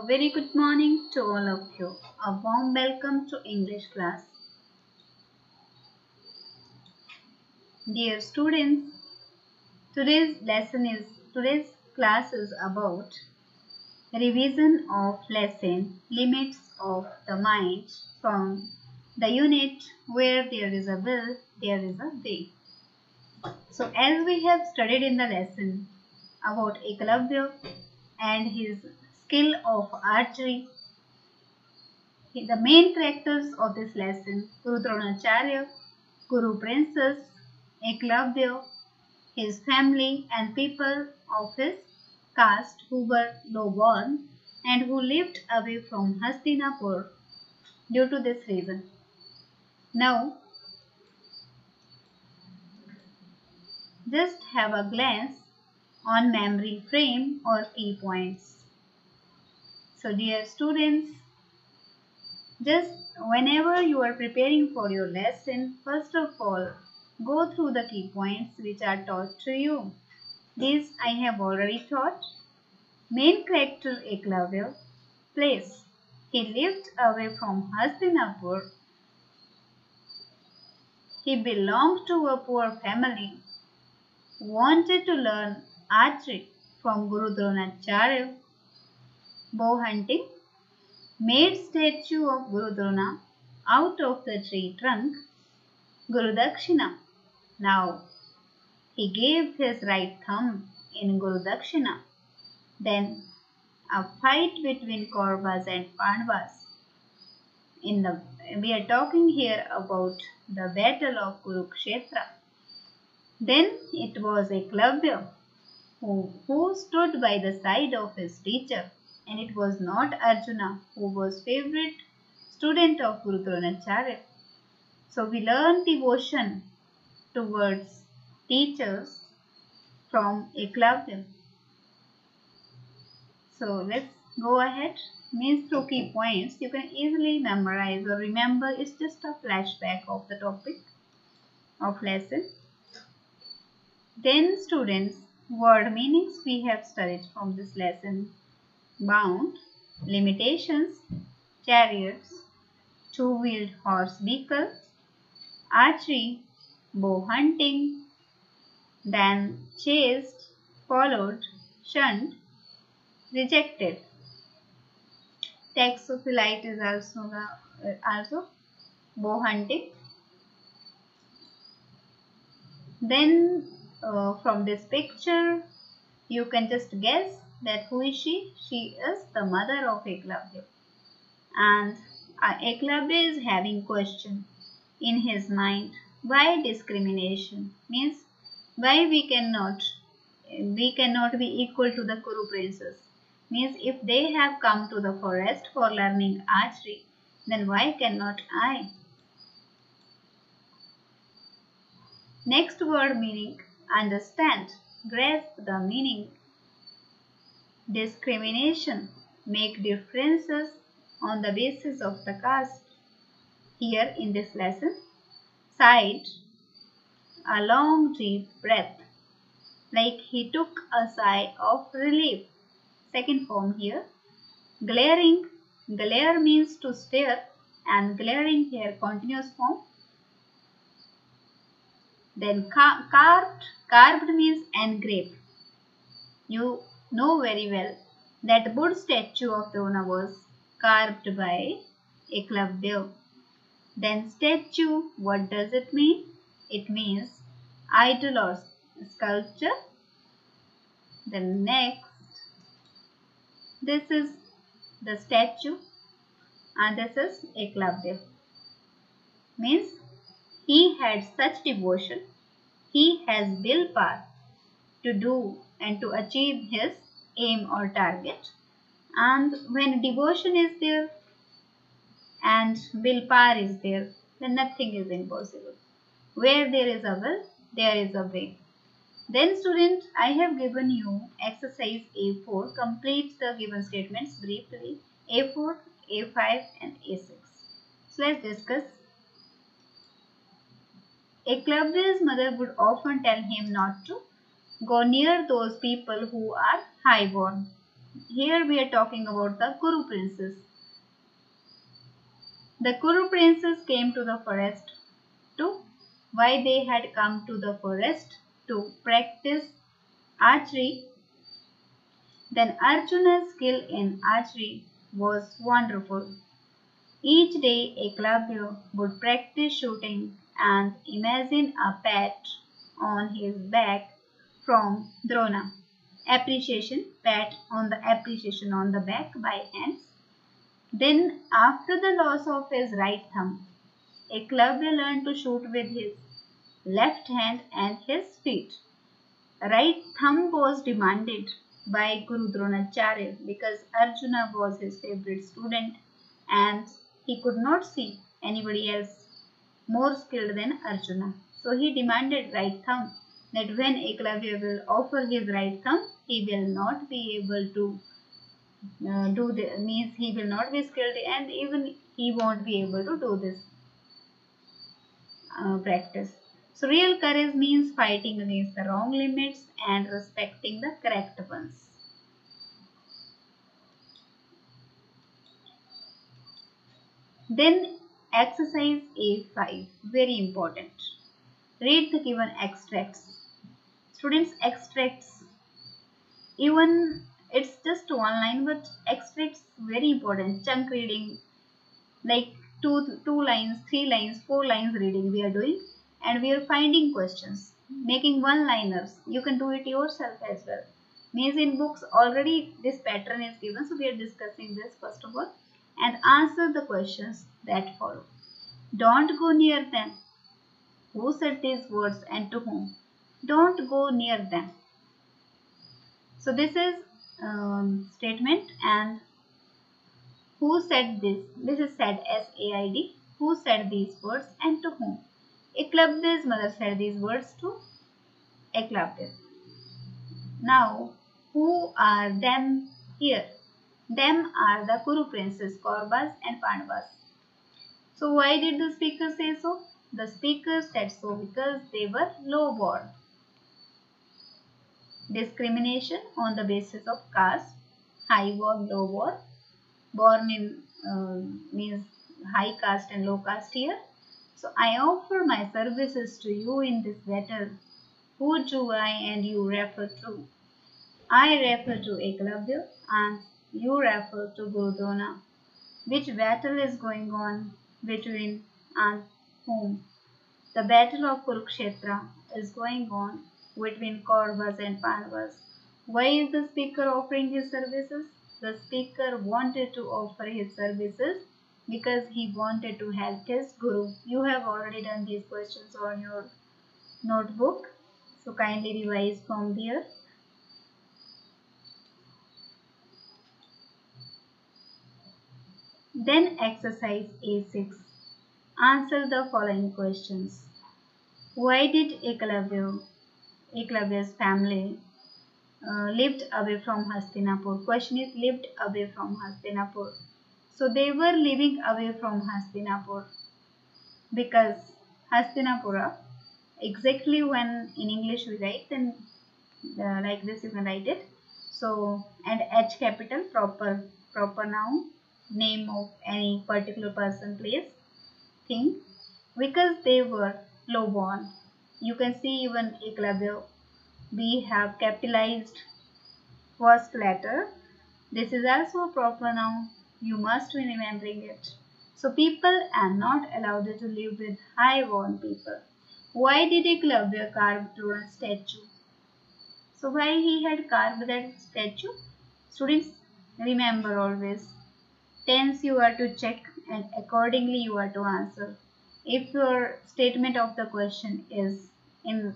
Very good morning to all of you. A warm welcome to English class. Dear students, today's class is about revision of lesson limits of the mind from the unit where there is a will, there is a way. So as we have studied in the lesson about Eklavya and his skill of archery, the main characters of this lesson, Guru Dronacharya, Guru Princess, Eklavya, his family and people of his caste who were low-born and who lived away from Hastinapur due to this reason. Now, just have a glance on memory frame or key points. So dear students, just whenever you are preparing for your lesson, first of all, go through the key points which are taught to you. These I have already taught. Main character Eklavya. Place. He lived away from Hastinapur. He belonged to a poor family. Wanted to learn archery from Guru Dronacharya. Bow hunting. Made statue of Guru Drona out of the tree trunk. Guru Dakshina. Now he gave his right thumb in Guru Dakshina. Then a fight between Kauravas and Pandavas. We are talking here about the battle of Kurukshetra. Then it was Eklavya who stood by the side of his teacher, and it was not Arjuna who was favorite student of Guru Dronacharya. So we learn devotion towards teachers from Eklavya. So let's go ahead. Means through key points you can easily memorize or remember. It's just a flashback of the topic of lesson. Then students, word meanings we have studied from this lesson. Bound, limitations, chariots, two-wheeled horse vehicle, archery, bow hunting, then chased, followed, shunned, rejected. Taxophyllite is also bow hunting. Then from this picture you can just guess that who is she? She is the mother of Eklavya. And Eklavya is having question in his mind. Why discrimination? Means why we cannot be equal to the Kuru princess. Means if they have come to the forest for learning archery, then why cannot I? Next word meaning, understand, grasp the meaning. Discrimination, make differences on the basis of the caste. Here in this lesson, sighed, a long deep breath, like he took a sigh of relief. Second form here, glaring, glare means to stare and glaring here continuous form. Then carved means engraved. You know very well that Buddha statue of Drona was carved by Eklavya. Then statue, what does it mean? It means idol or sculpture. Then next, this is the statue and this is Eklavya. Means he had such devotion, he has willpower to do and to achieve his aim or target. And when devotion is there and willpower is there, then nothing is impossible. Where there is a will, there is a way. Then student, I have given you exercise A4. Complete the given statements briefly. A4, A5 and A6. So let's discuss. Eklavya's mother would often tell him not to go near those people who are high-born. Here we are talking about the Kuru princess. The Kuru princess came to the forest to. Why they had come to the forest? To practice archery. Then Arjuna's skill in archery was wonderful. Each day Eklavya would practice shooting and imagine a pat on his back from Drona. Appreciation, pat on the back by hands. Then after the loss of his right thumb, Eklavya learned to shoot with his left hand and his feet. Right thumb was demanded by Guru Dronacharya because Arjuna was his favorite student and he could not see anybody else more skilled than Arjuna. So he demanded right thumb, that when Eklavya will offer his right thumb, he will not be able to means he will not be skilled and even he won't be able to do this practice. So real courage means fighting against the wrong limits and respecting the correct ones. Then exercise A5, very important. Read the given extracts. Students, extracts, even it's just one line, but extracts very important. Chunk reading, like two lines, 3 lines, 4 lines reading we are doing, and we are finding questions, making one-liners. You can do it yourself as well. Means in books already this pattern is given, so we are discussing this first of all, and answer the questions that follow. Don't go near them. Who said these words and to whom? Don't go near them. So this is statement, and who said this? This is said S-A-I-D. Who said these words and to whom? Eklavya's mother said these words to Eklavya. Now, who are them here? Them are the Kuru princes, Kauravas and Pandavas. So why did the speaker say so? The speaker said so because they were low-born. Discrimination on the basis of caste, high-born, low-born. Born in means high caste and low caste here. So I offer my services to you in this battle. Who do I and you refer to? I refer to Eklavya and you refer to Guru Drona. Which battle is going on between and whom? The battle of Kurukshetra is going on between Kauravas and Pandavas. Why is the speaker offering his services? The speaker wanted to offer his services because he wanted to help his guru. You have already done these questions on your notebook, so kindly revise from there. Then exercise A6. Answer the following questions. Why did Eklavya's family lived away from Hastinapur? Question is lived away from Hastinapur. So they were living away from Hastinapur because Hastinapura, exactly when in English we write, then like this you can write it. So, and H capital, proper noun, name of any particular person, place, thing, because they were low born. You can see even Eklavya, we have capitalized first letter. This is also a proper noun. You must be remembering it. So people are not allowed to live with high-born people. Why did Eklavya carve Drona's statue? So why he had carved that statue? Students, remember always. Tense you are to check and accordingly you are to answer. If your statement of the question is in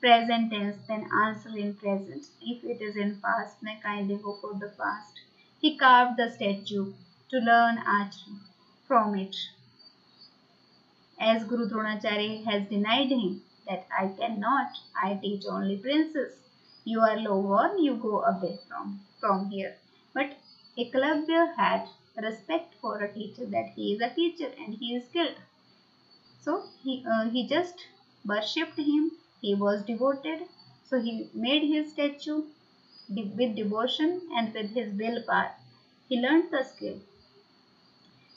present tense, then answer in present. If it is in past, then kindly go for the past. He carved the statue to learn archery from it. As Guru Dronacharya has denied him that I cannot, I teach only princes. You are low-born, you go away from here. But Eklavya had respect for a teacher, that he is a teacher and he is skilled. So he just worshipped him. He was devoted. So he made his statue with devotion and with his willpower, he learned the skill.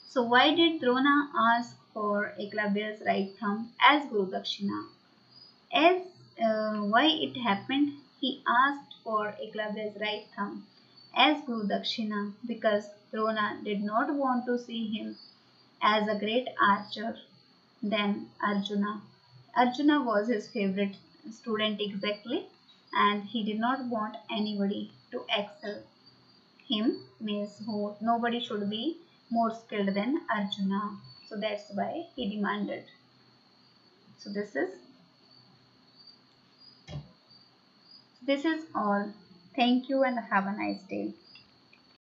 So why did Drona ask for Eklavya's right thumb as Guru Dakshina? As why it happened, he asked for Eklavya's right thumb as Guru Dakshina because Drona did not want to see him as a great archer than Arjuna. Arjuna was his favorite student exactly, and he did not want anybody to excel him, means who nobody should be more skilled than Arjuna. So that's why he demanded. So this is all. Thank you and have a nice day.